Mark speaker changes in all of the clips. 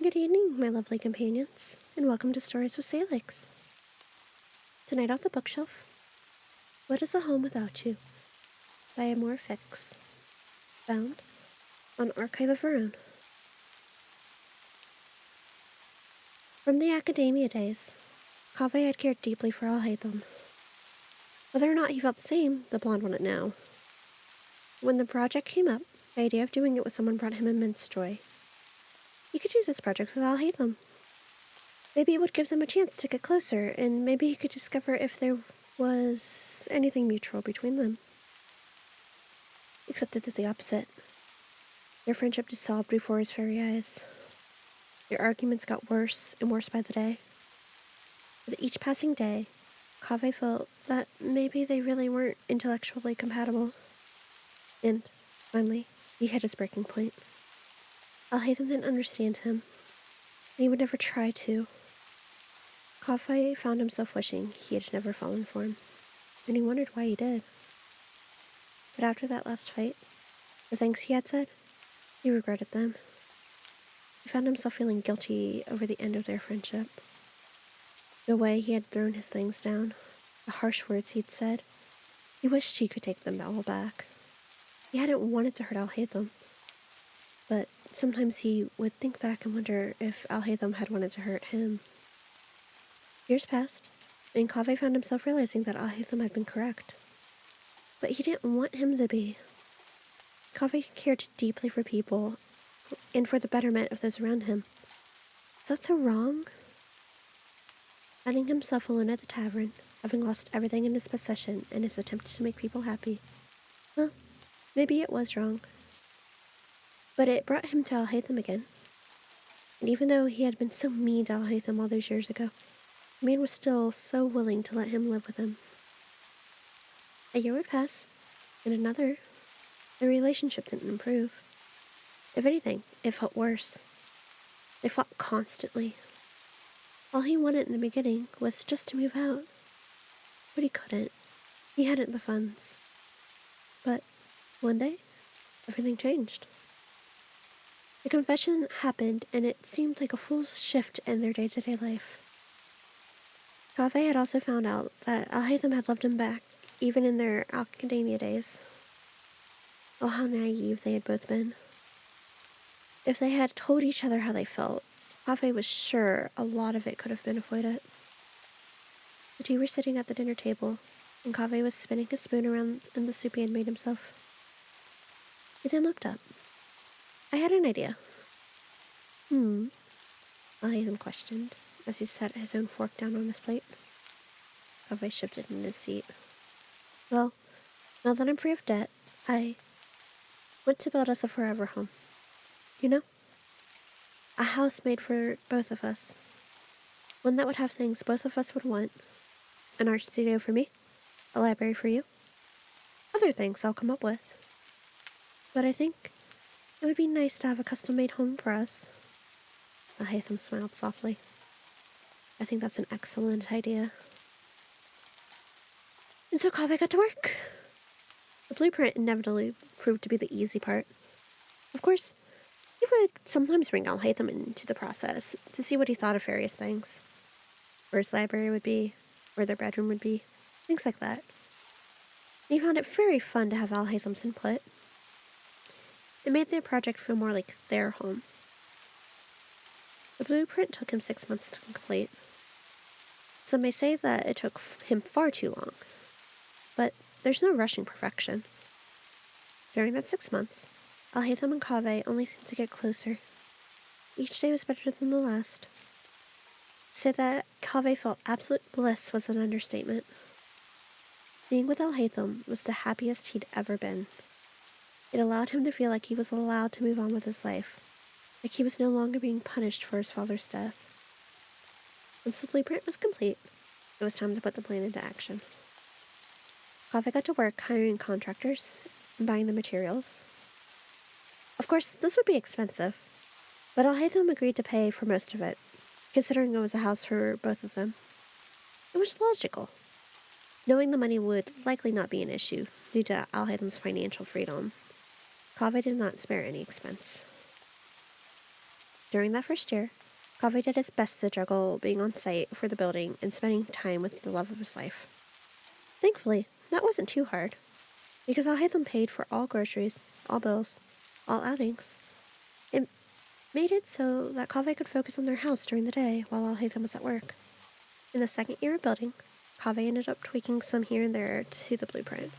Speaker 1: Good evening, my lovely companions, and welcome to Stories with Salix. Tonight off the bookshelf, What is a Home Without You? By Amor Fix, found on Archive of Our Own. From the academia days, Kaveh had cared deeply for Alhaitham. Whether or not he felt the same, the blonde wouldn't know. When the project came up, the idea of doing it with someone brought him immense joy. He could do this project with Alhaitham. Maybe it would give them a chance to get closer, and maybe he could discover if there was anything mutual between them. Except it did the opposite. Their friendship dissolved before his very eyes. Their arguments got worse and worse by the day. With each passing day, Kaveh felt that maybe they really weren't intellectually compatible. And, finally, he hit his breaking point. Alhaitham didn't understand him, and he would never try to. Kaveh found himself wishing he had never fallen for him, and he wondered why he did. But after that last fight, the things he had said, he regretted them. He found himself feeling guilty over the end of their friendship. The way he had thrown his things down, the harsh words he'd said, he wished he could take them all back. He hadn't wanted to hurt Alhaitham, but sometimes he would think back and wonder if Alhaitham had wanted to hurt him. Years passed, and Kaveh found himself realizing that Alhaitham had been correct. But he didn't want him to be. Kaveh cared deeply for people, and for the betterment of those around him. Is that so wrong? Finding himself alone at the tavern, having lost everything in his possession in his attempt to make people happy. Well, maybe it was wrong. But it brought him to Alhaitham again. And even though he had been so mean to Alhaitham all those years ago, the man was still so willing to let him live with him. A year would pass, and another. The relationship didn't improve. If anything, it felt worse. They fought constantly. All he wanted in the beginning was just to move out. But he couldn't. He hadn't the funds. But one day, everything changed. The confession happened, and it seemed like a full shift in their day-to-day life. Kaveh had also found out that Alhaitham had loved him back, even in their academia days. Oh, how naive they had both been. If they had told each other how they felt, Kaveh was sure a lot of it could have been avoided. The two were sitting at the dinner table, and Kaveh was spinning his spoon around in the soup he had made himself. He then looked up. I had an idea. Alhaitham questioned, as he set his own fork down on his plate. Kaveh shifted in his seat. Well, now that I'm free of debt, I want to build us a forever home. You know? A house made for both of us. One that would have things both of us would want. An art studio for me. A library for you. Other things I'll come up with. But I think it would be nice to have a custom-made home for us. Alhaitham smiled softly. I think that's an excellent idea. And so Kaveh got to work. The blueprint inevitably proved to be the easy part. Of course, he would sometimes bring Alhaitham into the process to see what he thought of various things. Where his library would be, where their bedroom would be, things like that. And he found it very fun to have Alhaitham's input. It made their project feel more like their home. The blueprint took him 6 months to complete. Some may say that it took him far too long. But there's no rushing perfection. During that 6 months, Alhaitham and Kaveh only seemed to get closer. Each day was better than the last. To say that Kaveh felt absolute bliss was an understatement. Being with Alhaitham was the happiest he'd ever been. It allowed him to feel like he was allowed to move on with his life, like he was no longer being punished for his father's death. Once the blueprint was complete, it was time to put the plan into action. Kaveh got to work hiring contractors and buying the materials. Of course, this would be expensive, but Alhaitham agreed to pay for most of it, considering it was a house for both of them. It was logical, knowing the money would likely not be an issue due to Alhaitham's financial freedom. Kaveh did not spare any expense. During that first year, Kaveh did his best to juggle being on site for the building and spending time with the love of his life. Thankfully, that wasn't too hard, because Al-Haytham paid for all groceries, all bills, all outings. It made it so that Kaveh could focus on their house during the day while Al-Haytham was at work. In the second year of building, Kaveh ended up tweaking some here and there to the blueprint.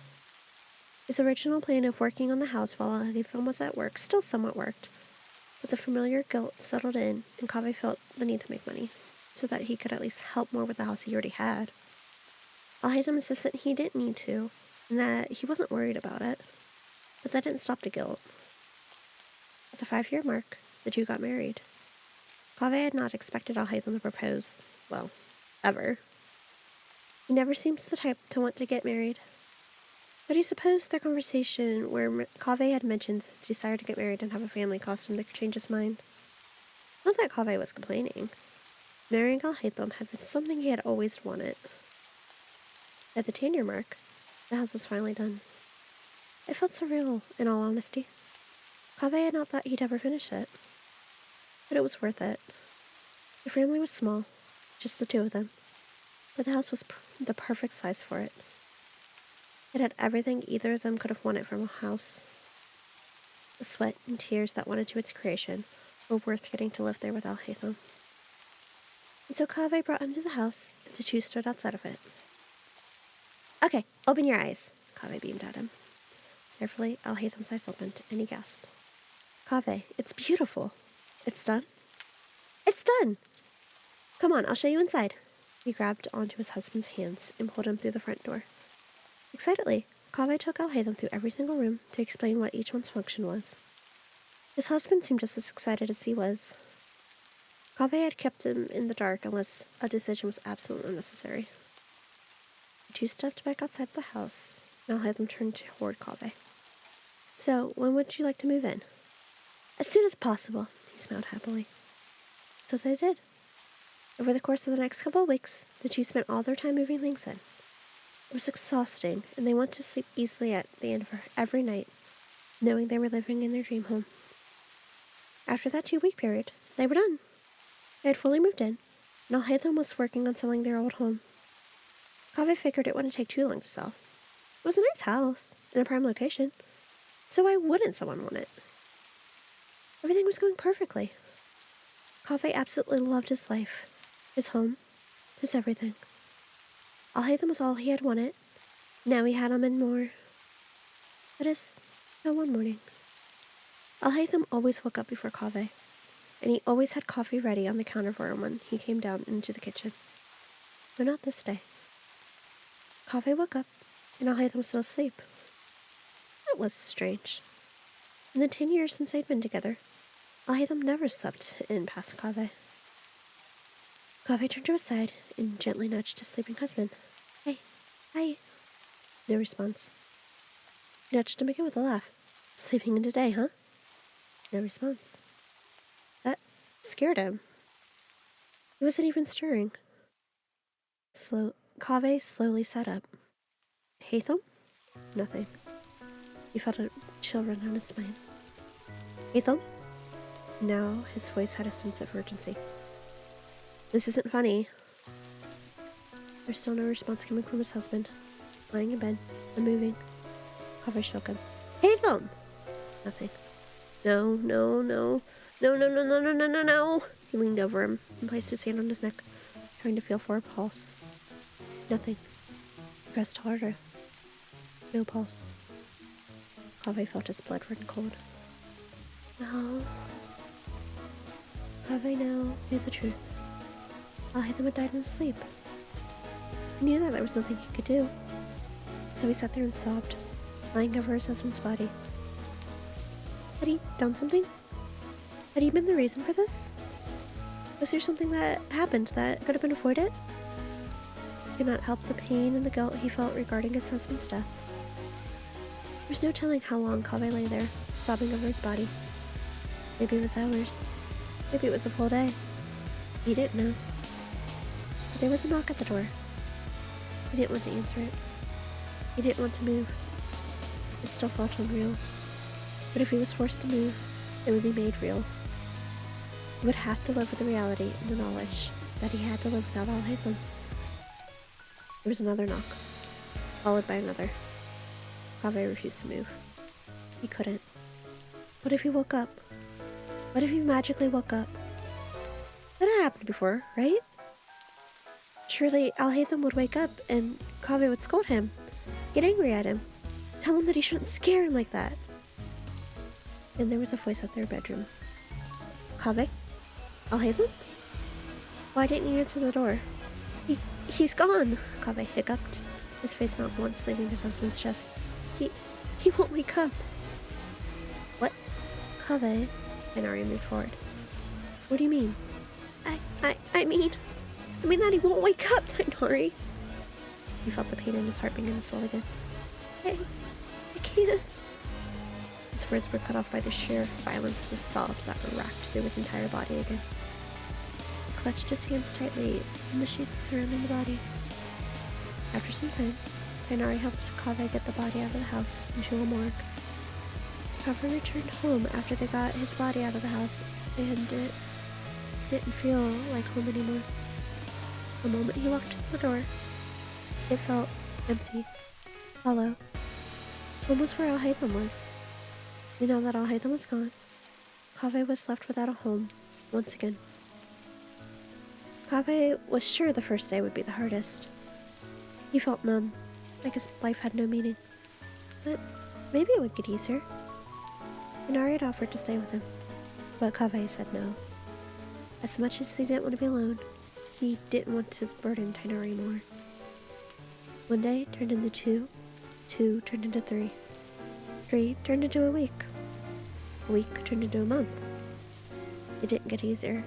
Speaker 1: His original plan of working on the house while Al-Haytham was at work still somewhat worked, but the familiar guilt settled in, and Kaveh felt the need to make money, so that he could at least help more with the house he already had. Al-Haytham insisted he didn't need to, and that he wasn't worried about it, but that didn't stop the guilt. At the 5-year mark, the two got married. Kaveh had not expected Al-Haytham to propose, well, ever. He never seemed the type to want to get married, but he supposed their conversation where Kaveh had mentioned the desire to get married and have a family caused him to change his mind. Not that Kaveh was complaining. Marrying Al-Haytham had been something he had always wanted. At the 10-year mark, the house was finally done. It felt surreal, in all honesty. Kaveh had not thought he'd ever finish it, but it was worth it. The family was small, just the two of them, but the house was the perfect size for it. It had everything either of them could have wanted from a house. The sweat and tears that went into its creation were worth getting to live there with Al-Haytham. And so Kaveh brought him to the house, and the two stood outside of it. "Okay, open your eyes," Kaveh beamed at him. Carefully, Al-Haytham's eyes opened, and he gasped. "Kaveh, it's beautiful. It's done?" "It's done! Come on, I'll show you inside." He grabbed onto his husband's hands and pulled him through the front door. Excitedly, Kaveh took Al-Haytham through every single room to explain what each one's function was. His husband seemed just as excited as he was. Kaveh had kept him in the dark unless a decision was absolutely necessary. The two stepped back outside the house, and Al-Haytham turned toward Kaveh. "So, when would you like to move in?" "As soon as possible," he smiled happily. So they did. Over the course of the next couple of weeks, the two spent all their time moving things in. It was exhausting, and they went to sleep easily at the end of every night, knowing they were living in their dream home. After that 2-week period, they were done. They had fully moved in, and Al-Haytham was working on selling their old home. Kaveh figured it wouldn't take too long to sell. It was a nice house, in a prime location, so why wouldn't someone want it? Everything was going perfectly. Kaveh absolutely loved his life, his home, his everything. Al-Haytham was all he had wanted. Now he had him and more. That is, until one morning. Al-Haytham always woke up before Kaveh, and he always had coffee ready on the counter for him when he came down into the kitchen. But not this day. Kaveh woke up, and Al-Haytham was still asleep. That was strange. In the 10 years since they'd been together, Al-Haytham never slept in past Kaveh. Kaveh turned to his side and gently nudged his sleeping husband. "Hey, hi." No response. He nudged him again with a laugh. "Sleeping in today, huh?" No response. That scared him. He wasn't even stirring. Kaveh slowly sat up. "Haytham?" Nothing. He felt a chill run down his spine. "Haytham?" Now his voice had a sense of urgency. "This isn't funny." There's still no response coming from his husband. Lying in bed, unmoving. Kaveh shook him. "Haytham!" Nothing. "No, no, no. No, no, no, no, no, no, no, no." He leaned over him and placed his hand on his neck, trying to feel for a pulse. Nothing. He pressed harder. No pulse. Kaveh felt his blood run cold. No. Kaveh now knew the truth. Al-Haytham had died in his sleep. He knew that there was nothing he could do. So he sat there and sobbed, lying over his husband's body. Had he done something? Had he been the reason for this? Was there something that happened that could have been avoided? He could not help the pain and the guilt he felt regarding his husband's death. There was no telling how long Kaveh lay there, sobbing over his body. Maybe it was hours. Maybe it was a full day. He didn't know. But there was a knock at the door. He didn't want to answer it. He didn't want to move. It still felt unreal. But if he was forced to move, it would be made real. He would have to live with the reality and the knowledge that he had to live without Alhaitham. There was another knock, followed by another. Kaveh refused to move. He couldn't. What if he woke up? What if he magically woke up? That had happened before, right? Surely Alhaitham would wake up and Kaveh would scold him, get angry at him, tell him that he shouldn't scare him like that. Then there was a voice at their bedroom. Kaveh? Alhaitham? Why didn't you answer the door? He's gone, Kaveh hiccuped, his face not once leaving his husband's chest. He won't wake up. What? Kaveh? Inari moved forward. What do you mean? I mean that he won't wake up, Tainari. He felt the pain in his heart begin to swell again. I can't. His words were cut off by the sheer violence of the sobs that racked through his entire body again. He clutched his hands tightly in the sheets surrounding the body. After some time, Tainari helped Kaveh get the body out of the house into a morgue. Kaveh returned home after they got his body out of the house, and it didn't feel like home anymore. The moment he walked through the door, it felt empty, hollow. Home was where Alhaitham was. And now that Alhaitham was gone, Kaveh was left without a home once again. Kaveh was sure the first day would be the hardest. He felt numb, like his life had no meaning. But maybe it would get easier. Inari had offered to stay with him, but Kaveh said no. As much as he didn't want to be alone, he didn't want to burden Tainari more. One day turned into two, two turned into three, three turned into a week turned into a month. It didn't get easier.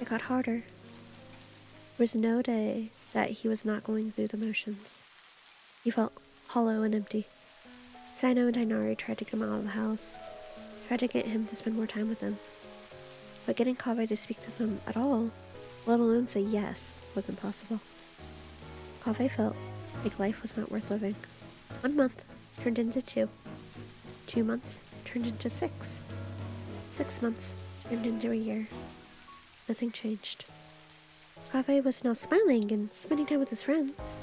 Speaker 1: It got harder. There was no day that he was not going through the motions. He felt hollow and empty. Sino and Tainari tried to get him out of the house, tried to get him to spend more time with them. But getting Kaveh to speak to them at all, let alone say yes, was impossible. Kaveh felt like life was not worth living. 1 month turned into 2. 2 months turned into 6. 6 months turned into a year. Nothing changed. Kaveh was now smiling and spending time with his friends.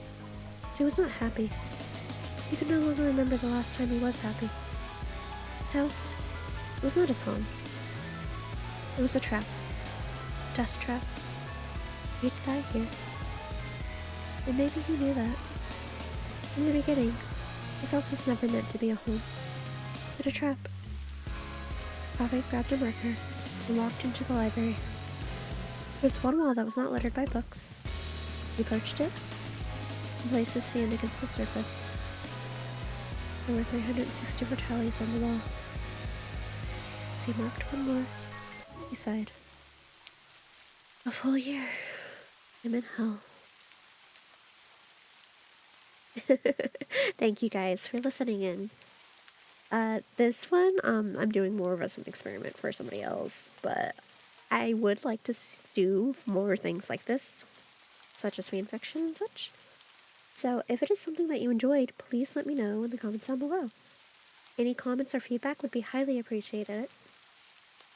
Speaker 1: But he was not happy. He could no longer remember the last time he was happy. His house was not his home. It was a trap. A death trap. He'd die here. And maybe he knew that. In the beginning, his house was never meant to be a home, but a trap. Kaveh grabbed a marker and walked into the library. There was one wall that was not littered by books. He approached it and placed his hand against the surface. There were 364 tallies on the wall. As he marked one more, he sighed. A full year. I'm in hell. Thank you guys for listening in. This one, I'm doing more of as an experiment for somebody else, but I would like to do more things like this, such as fanfiction and such. So if it is something that you enjoyed, please let me know in the comments down below. Any comments or feedback would be highly appreciated.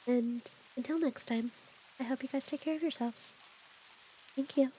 Speaker 1: And until next time, I hope you guys take care of yourselves. Thank you.